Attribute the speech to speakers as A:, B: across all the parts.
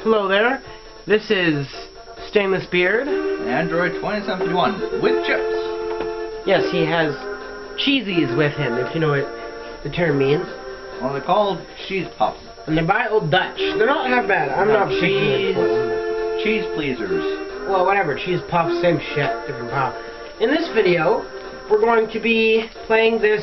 A: Hello there. This is StainlessBeard
B: and Android2751 with chips.
A: Yes, he has cheesies with him, if you know what the term means.
B: Well, they're called cheese puffs.
A: And they're by Old Dutch. They're not half bad. I'm not
B: cheese pleasers.
A: Well, whatever. Cheese puffs, same shit, different puff. In this video, we're going to be playing this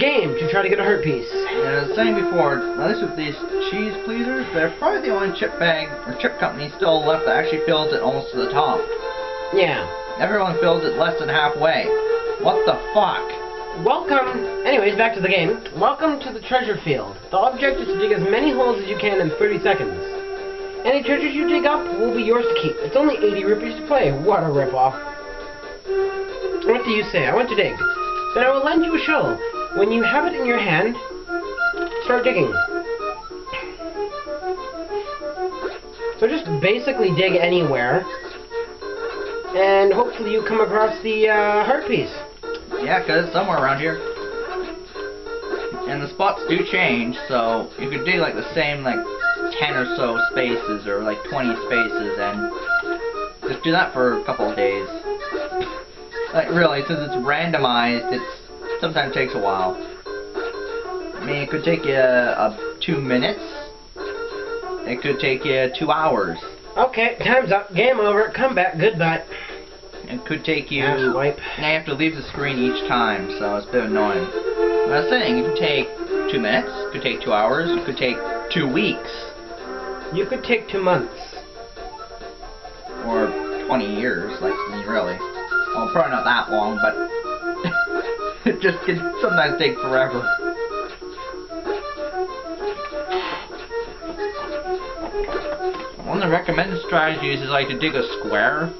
A: game to try to get a heart piece.
B: And I was saying before, at least with these cheese pleasers, they're probably the only chip bag or chip company still left that actually fills it almost to the top.
A: Yeah. Everyone
B: fills it less than halfway. What the fuck?
A: Welcome, anyways, back to the game. Welcome to the treasure field. The object is to dig as many holes as you can in 30 seconds. Any treasures you dig up will be yours to keep. It's only 80 rupees to play. What a ripoff. What do you say? I want to dig. Then I will lend you a shovel. When you have it in your hand, start digging. So just basically dig anywhere, and hopefully you come across the heart piece.
B: Yeah, because it's somewhere around here. And the spots do change, so you could dig like the same like 10 or so spaces or like 20 spaces and just do that for a couple of days. Like really, since it's randomized, it sometimes takes a while. I mean, it could take you 2 minutes. It could take you 2 hours.
A: Okay, time's up. Game over. Come back. Goodbye.
B: It could take you...
A: Wipe.
B: Now you have to leave the screen each time, so it's a bit annoying. But I was saying, it could take 2 minutes, it could take 2 hours, it could take 2 weeks.
A: You could take 2 months.
B: Or 20 years, like, I mean, really. Well, probably not that long, but... it just can sometimes take forever. One of the recommended strategies is, like, to dig a square.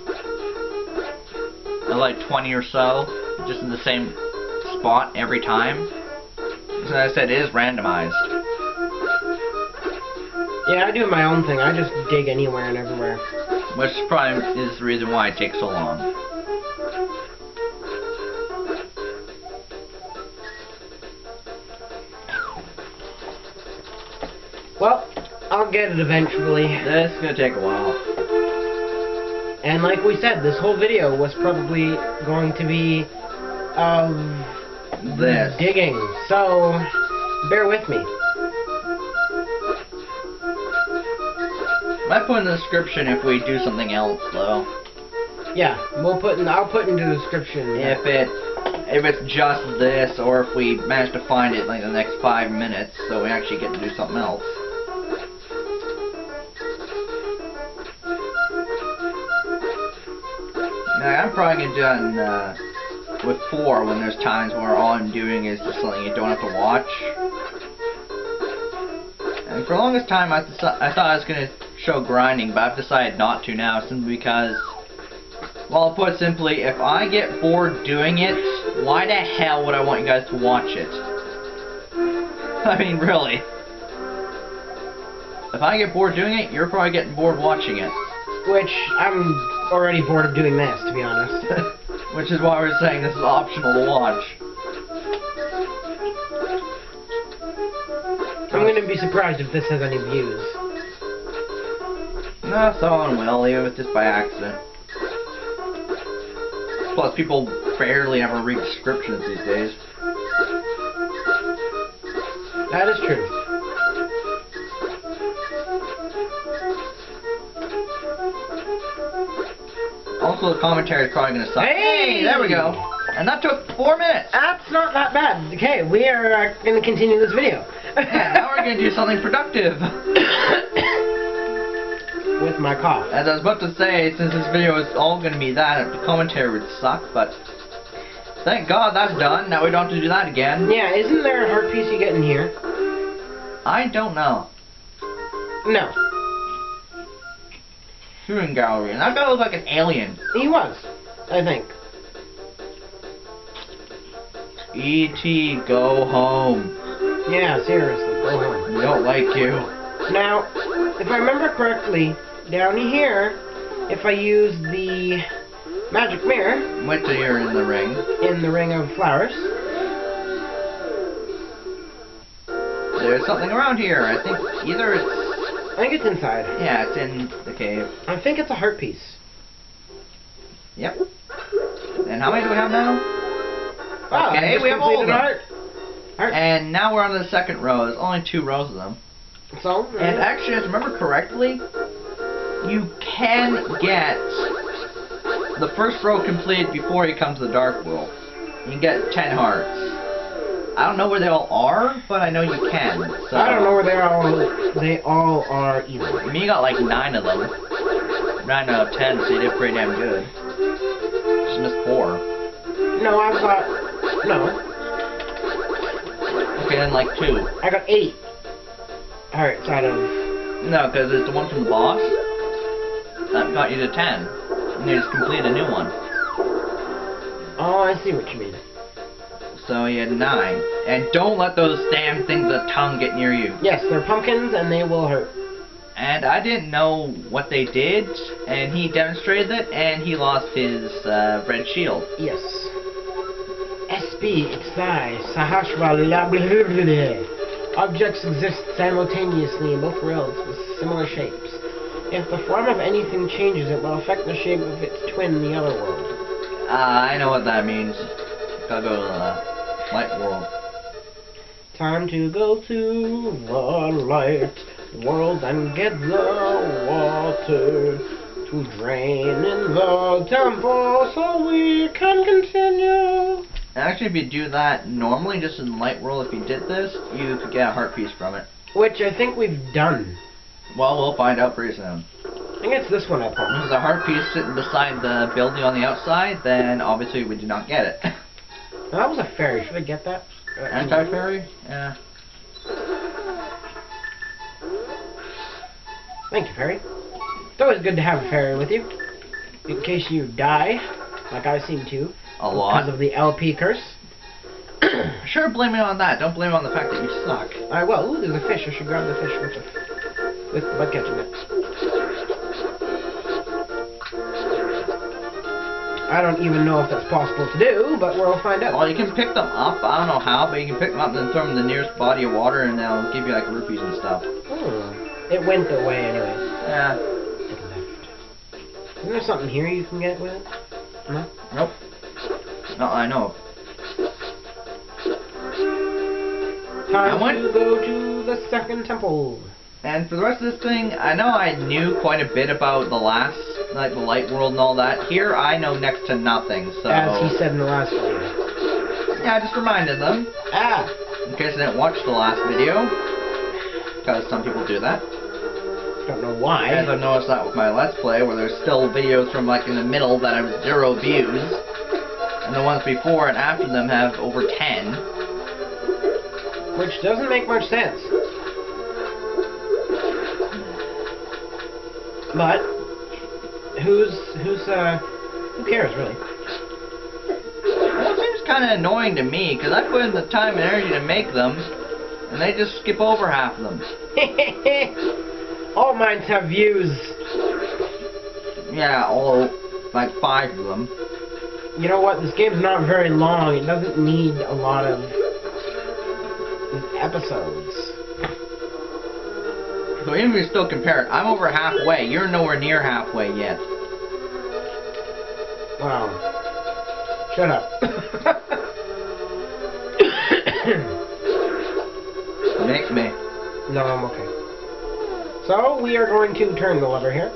B: Like 20 or so, just in the same spot every time. As I said, it is randomized.
A: Yeah, I do my own thing. I just dig anywhere and everywhere.
B: Which probably is the reason why it takes so long.
A: Well, I'll get it eventually.
B: This is gonna take a while.
A: And like we said, this whole video was probably going to be of
B: this
A: digging, so bear with me.
B: Might put in the description if we do something else, though.
A: Yeah, I'll put in the description.
B: If it's just this, or if we manage to find it like the next 5 minutes, so we actually get to do something else. I'm probably going to do with 4 when there's times where all I'm doing is just something you don't have to watch. And for the longest time I thought I was going to show grinding, but I've decided not to now simply because, well, put it simply, if I get bored doing it, why the hell would I want you guys to watch it? I mean, really. If I get bored doing it, you're probably getting bored watching it.
A: Which, I'm already bored of doing this, to be honest.
B: Which is why we're saying this is optional to watch.
A: I'm going to be surprised if this has any views.
B: No, someone will, even if it's just by accident. Plus, people barely ever read descriptions these days.
A: That is true.
B: Also, the commentary is probably going to suck.
A: Hey!
B: There we go. And that took 4 minutes.
A: That's not that bad. Okay, we are going to continue this video.
B: Yeah, now we're going to do something productive.
A: With my cough.
B: As I was about to say, since this video is all going to be that, the commentary would suck, but thank God that's done. Now we don't have to do that again.
A: Yeah, isn't there a heart piece you get in here?
B: I don't know.
A: No.
B: Shooting gallery, and that guy looked like an alien.
A: He was, I think.
B: E.T., go home.
A: Yeah, seriously, go home.
B: We don't like you.
A: Now, if I remember correctly, down here, if I use the magic mirror...
B: Wait till you're in the ring.
A: In the ring of flowers.
B: There's something around here. I think either it's
A: think it's inside.
B: Yeah, it's in the cave.
A: I think it's a heart piece.
B: Yep. And how many do we have now?
A: Wow,
B: Okay, we have all of them.
A: Heart.
B: And now we're on to the second row. There's only 2 rows of them.
A: So?
B: And actually, if I remember correctly, you can get the first row completed before you come to the Dark World. You can get 10 hearts. I don't know where they all are, but I know you can. So.
A: I don't know where they all are either.
B: I mean, you got like 9 of them. 9 out of 10, so you did pretty damn good. Just missed 4.
A: No, I've got... No.
B: Okay, then like 2.
A: I got 8 hearts out of...
B: No, because it's the one from the boss. That got you to 10. And you just complete a new one.
A: Oh, I see what you mean.
B: So you had 9. And don't let those damn things with a tongue get near you.
A: Yes, they're pumpkins and they will hurt.
B: And I didn't know what they did, and he demonstrated it, and he lost his red shield.
A: Yes. SB, it's I, Sahashra la blah blah blah. Objects exist simultaneously in both worlds with similar shapes. If the form of anything changes, it will affect the shape of its twin in the other world.
B: I know what that means. Gotta go to the light world.
A: Time to go to the light world and get the water to drain in the temple so we can continue.
B: Actually, if you do that normally, just in light world, if you did this, you could get a heart piece from it.
A: Which I think we've done.
B: Well, we'll find out pretty soon.
A: I think it's this one I
B: If
A: pumped.
B: there's a heart piece sitting beside the building on the outside, then obviously we did not get it.
A: Now, that was a fairy. Should I get that?
B: Anti-fairy? Yeah.
A: Thank you, fairy. It's always good to have a fairy with you. In case you die, like I seem to.
B: A lot.
A: Because of the LP curse.
B: Sure, blame it on that. Don't blame it on the fact that you suck.
A: I will. Ooh, there's a fish. I should grab the fish with the bug catching net. I don't even know if that's possible to do, but we'll find out.
B: Well, you can pick them up. I don't know how, but you can pick them up and then throw them in the nearest body of water, and they'll give you like rupees and stuff.
A: It went away anyways.
B: Yeah.
A: It left. Isn't there something here you can get with it? No?
B: Nope. No, I know.
A: Time to go to the second temple.
B: And for the rest of this thing, I know I knew quite a bit about the last, like the light world and all that. Here, I know next to nothing, so...
A: As he said in the last video.
B: Yeah, I just reminded them.
A: Ah!
B: In case they didn't watch the last video. Because some people do that.
A: Don't know why.
B: As I've noticed that with my Let's Play, where there's still videos from like in the middle that have 0 views. And the ones before and after them have over 10.
A: Which doesn't make much sense. But who cares really?
B: Well, it seems kind of annoying to me because I put in the time and energy to make them, and they just skip over half of them.
A: All mines have views.
B: Yeah, all like 5 of them.
A: You know what? This game's not very long. It doesn't need a lot of episodes.
B: So even if we still compare it, I'm over halfway. You're nowhere near halfway yet.
A: Wow. Shut up.
B: Make me.
A: No, I'm okay. So, we are going to turn the lever here.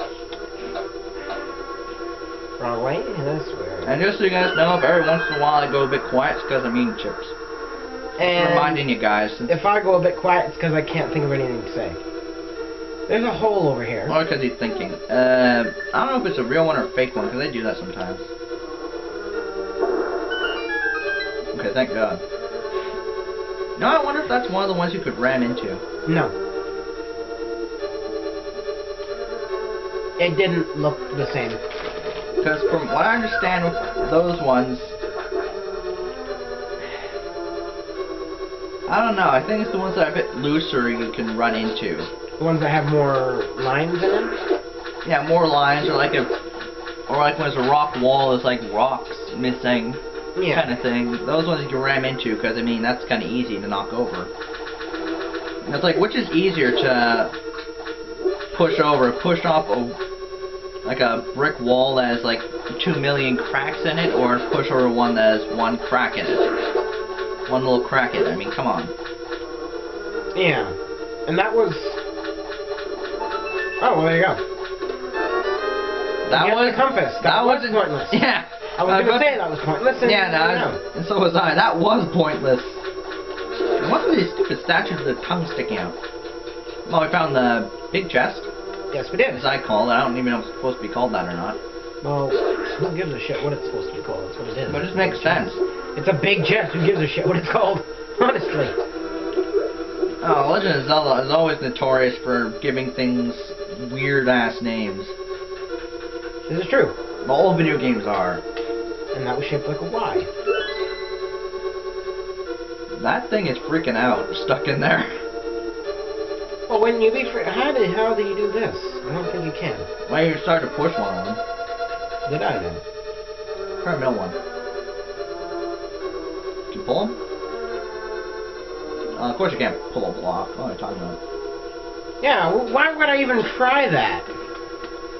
A: Wrong way, this way.
B: And just so you guys know, if every once in a while I go a bit quiet, it's because I'm eating chips.
A: And
B: reminding you guys.
A: If I go a bit quiet, it's because I can't think of anything to say. There's a hole over here.
B: Or because he's thinking. I don't know if it's a real one or a fake one, because they do that sometimes. Okay, thank God. No, I wonder if that's one of the ones you could ram into.
A: No. It didn't look the same.
B: Because from what I understand with those ones, I don't know, I think it's the ones that are a bit looser you can run into.
A: The ones that have more lines in them?
B: Yeah, more lines, or like when there's a rock wall, there's like rocks missing, kind of thing. Those ones you can ram into, because I mean, that's kind of easy to knock over. And it's like, which is easier to push over, push off a brick wall that has like 2 million cracks in it, or push over one that has one crack in it. One little crack in it. I mean, come on.
A: Yeah. And that was... Oh, well, there you go.
B: That was...
A: the compass. That was pointless.
B: Yeah.
A: I was going to say that was pointless. And
B: yeah, no, and so was I. That was pointless. And what's with these stupid statues with their tongue sticking out? Well, we found the big chest.
A: Yes, we did.
B: As I call it. I don't even know if it's supposed to be called that or not.
A: Well, who gives a shit what it's supposed to be called? That's what it is.
B: But it just makes sense.
A: It's a big chest. Who gives a shit what it's called? Honestly.
B: Oh, Legend of Zelda is always notorious for giving things weird-ass names.
A: This is true.
B: All video games are. And
A: that was shaped like a Y.
B: That thing is freaking out, stuck in there.
A: Well, when you be how do you do this? I don't think you can.
B: Well, you start to push one of them.
A: Did I know?
B: Try a middle one. Can you pull them? Of course you can't pull a block. What am I talking about?
A: Yeah, well, why would I even try that?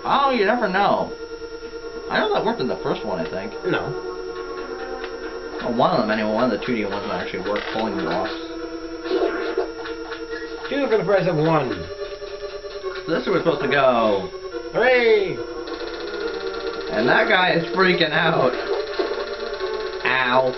B: Oh, you never know. I know that worked in the first one, I think.
A: No.
B: Well, one of them anyway, one of the 2D ones that actually worked pulling blocks.
A: 2 for the price of 1.
B: So this is where we're supposed to go.
A: Hooray!
B: And that guy is freaking out. Ow.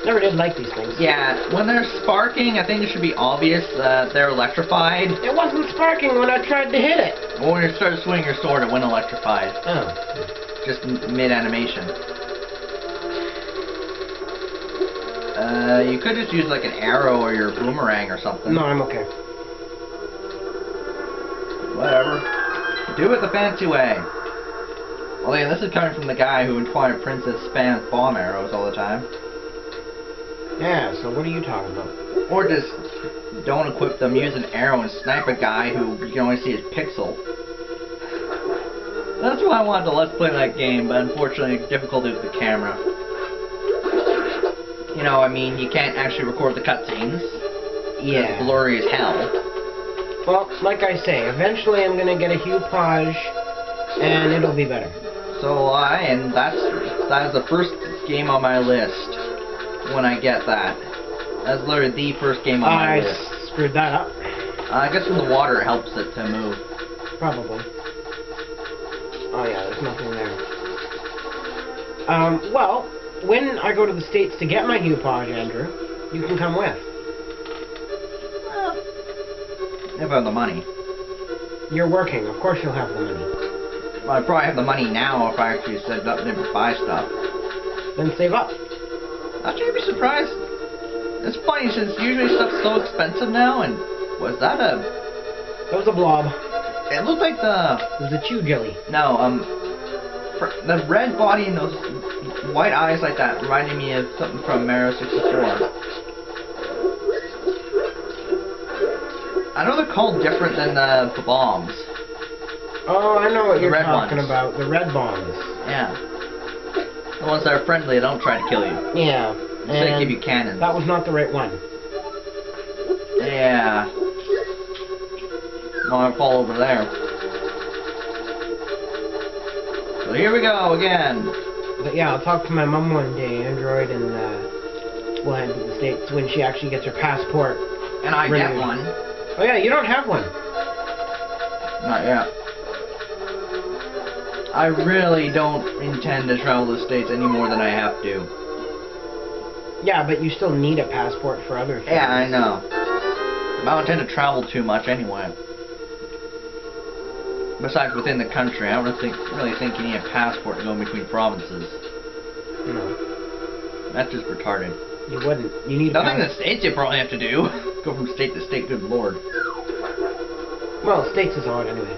A: Never did like these things.
B: Yeah, when they're sparking, I think it should be obvious that they're electrified.
A: It wasn't sparking when I tried to hit it.
B: Well, when you start swinging your sword, it went electrified.
A: Oh.
B: Just mid-animation. You could just use like an arrow or your boomerang or something.
A: No, I'm okay.
B: Whatever. Do it the fancy way. Well, yeah, this is coming from the guy who in Twilight Princess spams bomb arrows all the time.
A: Yeah, so what are you talking about?
B: Or just don't equip them, use an arrow and snipe a guy who you can only see his pixel. That's why I wanted to let's play that game, but unfortunately difficulty with the camera. You know, I mean, you can't actually record the cutscenes.
A: Yeah.
B: It's blurry as hell.
A: Well, like I say, eventually I'm gonna get a Hue-Page, and it'll be better.
B: So will I, and that is the first game on my list. When I get that. That's literally the first game on my list.
A: I screwed that up.
B: I guess when the water helps it to move.
A: Probably. Oh yeah, there's nothing there. Well, when I go to the States to get my Hue-Page, Andrew, you can come with.
B: Well, if I have the money.
A: You're working, of course you'll have the money.
B: Well, I probably have the money now if I actually set it up and buy stuff.
A: Then save up.
B: Actually, you'd be surprised. It's funny since usually stuff's so expensive now, and was that a...
A: That was a blob.
B: It looked like the...
A: It was a chew jelly.
B: No, the red body and those white eyes like that reminded me of something from Mario 64. I know they're called different than the bombs.
A: Oh, I know what you're talking
B: ones.
A: about. The red bombs.
B: Yeah. The ones that are friendly, they don't try to kill you.
A: Yeah.
B: They give you cannons.
A: That was not the right one.
B: Yeah. No, I fall over there. So here we go again.
A: But yeah, I'll talk to my mom one day, Android, and we'll head to the States when she actually gets her passport.
B: And I
A: renewed.
B: get one.
A: Oh yeah, you don't have one.
B: Not yet. I really don't intend to travel to the States any more than I have to.
A: Yeah, but you still need a passport for other things.
B: Yeah, I know. I don't intend to travel too much anyway. Besides within the country, I don't really think you need a passport to go in between provinces.
A: No.
B: That's just retarded.
A: You wouldn't. You need
B: Nothing in the States you probably have to do. Go from state to state, good lord.
A: Well, States is odd anyway.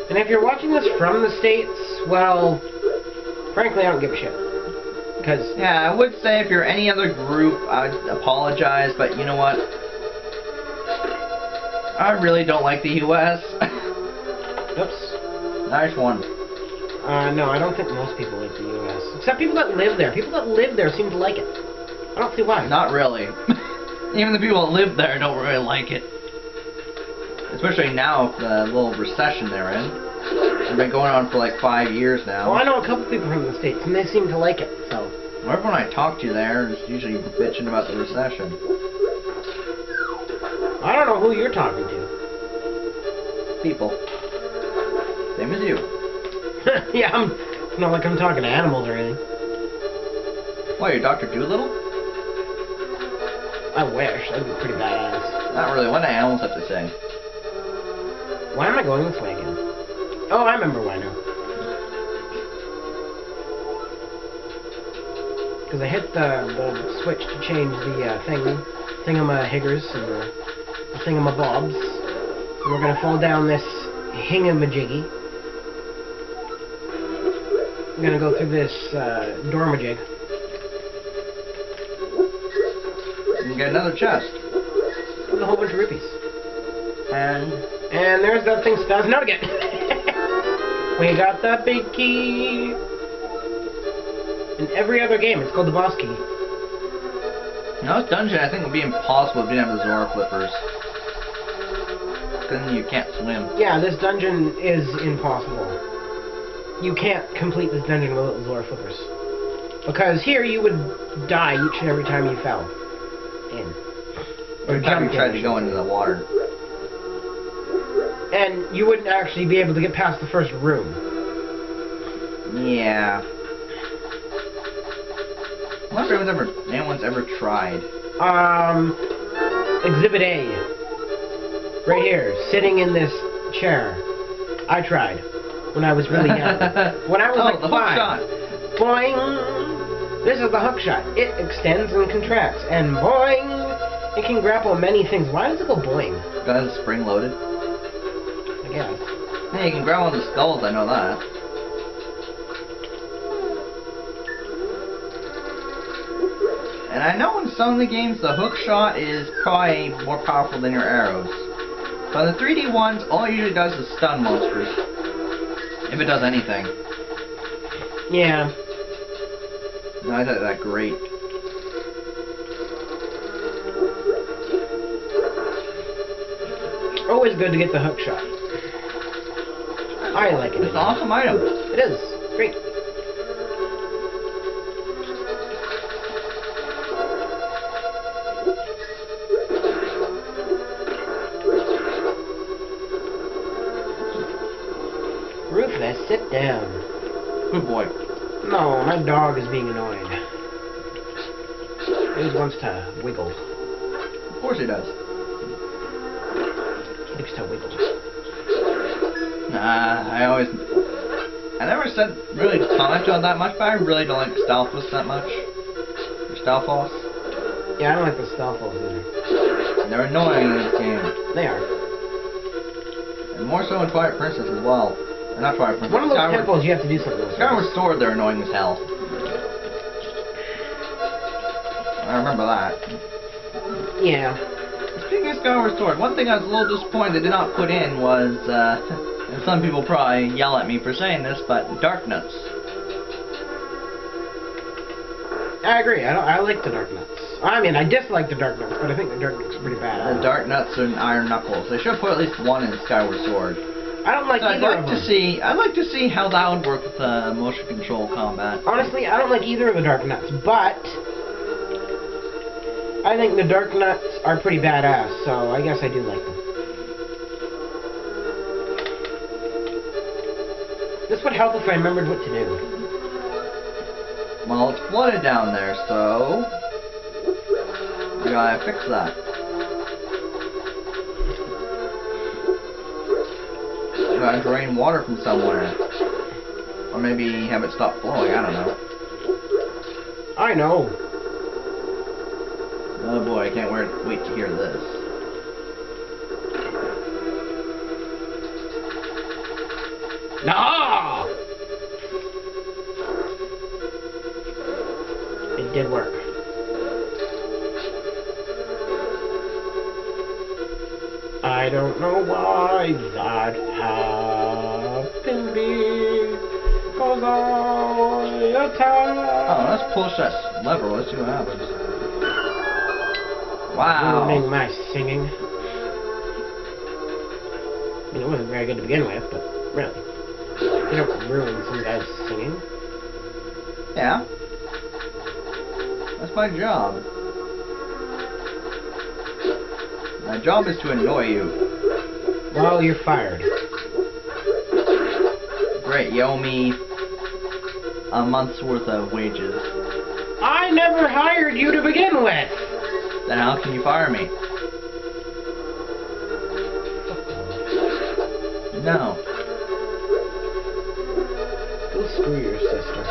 A: And if you're watching this from the States, well, frankly, I don't give a shit. Because...
B: Yeah, I would say if you're any other group, I'd apologize, but you know what? I really don't like the U.S.
A: Oops.
B: Nice one.
A: No, I don't think most people like the U.S. Except people that live there. People that live there seem to like it. I don't see why.
B: Not really. Even the people that live there don't really like it. Especially now with the little recession they're in. It's been going on for like 5 years now.
A: Well, I know a couple people from the States, and they seem to like it, so.
B: Well, everyone I talk to there is usually bitching about the recession.
A: I don't know who you're talking to.
B: People. Same as you.
A: Yeah, it's not like I'm talking to animals or anything.
B: What, you're Dr. Doolittle?
A: I wish. That'd be pretty badass.
B: Not really. What do animals have to say?
A: Why am I going this way again? Oh, I remember why now. Because I hit the switch to change the thingamahiggers and the thingamabobs. And we're going to fall down this hingamajiggy. I'm going to go through this dormajig.
B: You can get another chest.
A: With a whole bunch of rupees. And there's that thing spazzing out again. We got that big key. In every other game, it's called the boss key.
B: Now this dungeon, I think, would be impossible if you didn't have the Zora flippers. Then you can't swim.
A: Yeah, this dungeon is impossible. You can't complete this dungeon without the Zora flippers. Because here you would die each and every time you fell in. Or
B: Every time you
A: jumped
B: tried
A: in.
B: to go into the water.
A: And you wouldn't actually be able to get past the first room.
B: Yeah. I wonder if anyone's ever tried.
A: Exhibit A. Right here, sitting in this chair. I tried. When I was really young. When I was like
B: the
A: 5.
B: hook shot.
A: Boing! This is the hook shot. It extends and contracts. And boing! It can grapple many things. Why does it go boing?
B: Gun spring loaded.
A: I guess.
B: Hey, you can grab on the skulls, I know that. And I know in some of the games the hook shot is probably more powerful than your arrows. But the 3D ones, all it usually does is stun monsters. If it does anything.
A: Yeah.
B: Not that great.
A: Always good to get the hook shot. I like it.
B: It's an awesome item.
A: It is. Great. Rufus, sit down.
B: Good boy.
A: No, my dog is being annoyed. He just wants to wiggle.
B: Of course he does.
A: He likes to wiggle.
B: Nah, I never said really commented on that much, but I really don't like Stalfos that much. Or Stalfos.
A: Yeah, I don't like the Stalfos either.
B: They're annoying in this game.
A: They are.
B: And more so in Twilight Princess as well. Not Twilight Princess.
A: One of those temples you have to do something with.
B: Skyward Sword, they're annoying as hell. I remember that.
A: Yeah.
B: Speaking of Skyward Sword, one thing I was a little disappointed they did not put in was, and some people probably yell at me for saying this, but Dark Nuts.
A: I agree. I like the Dark Nuts. I mean, I dislike the Dark Nuts, but I think the Dark Nuts are pretty bad.
B: The Dark Nuts and Iron Knuckles. They should put at least one in Skyward Sword.
A: I don't like
B: So
A: either of them.
B: I'd like to see how that would work with motion control combat.
A: Honestly, I don't like either of the Dark Nuts, but I think the Dark Nuts are pretty badass, so I guess I do like them. This would help if I remembered what to do.
B: Well, it's flooded down there, so we gotta fix that. We gotta drain water from somewhere. Or maybe have it stop flowing, I don't know.
A: I know.
B: Oh boy, I can't wait to hear this.
A: No! It did work. I don't know why that happened because I attacked.
B: Oh, let's push that lever, let's see what happens. Wow.
A: Ruining my singing. I mean, it wasn't very good to begin with, but really. You don't ruin some guy's singing.
B: Yeah. That's my job. My job is to annoy you.
A: Well, you're fired.
B: Great, you owe me a month's worth of wages.
A: I never hired you to begin with!
B: Then how can you fire me? No.
A: Go screw your sister.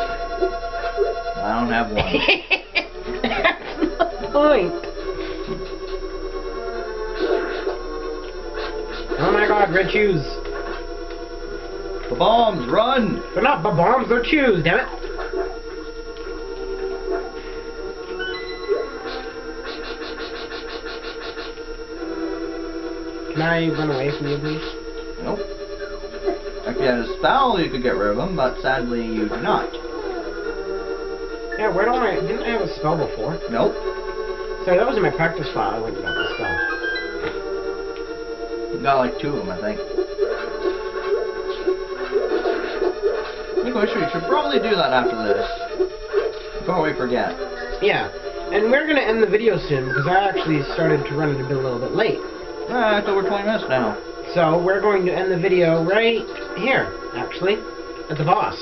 B: I don't have one.
A: That's the point. Oh my god, red shoes.
B: The bombs, run!
A: They're not bombs, they're shoes, damn it. Can I run away from you, please?
B: Nope. If you had a spell, you could get rid of them, but sadly you do not.
A: Yeah, where do I... Didn't I have a spell before?
B: Nope.
A: Sorry, that was in my practice file. I went and got the spell.
B: You got like 2 of them, I think. We should probably do that after this. Before we forget.
A: Yeah. And we're going to end the video soon, because I actually started to run it a little bit late.
B: I thought we're 20 minutes now.
A: So, we're going to end the video right here, actually. At the boss.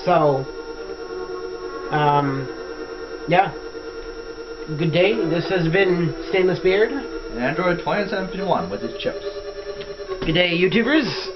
A: So, yeah. Good day. This has been StainlessBeard
B: And Android2751 with his chips.
A: Good day, YouTubers.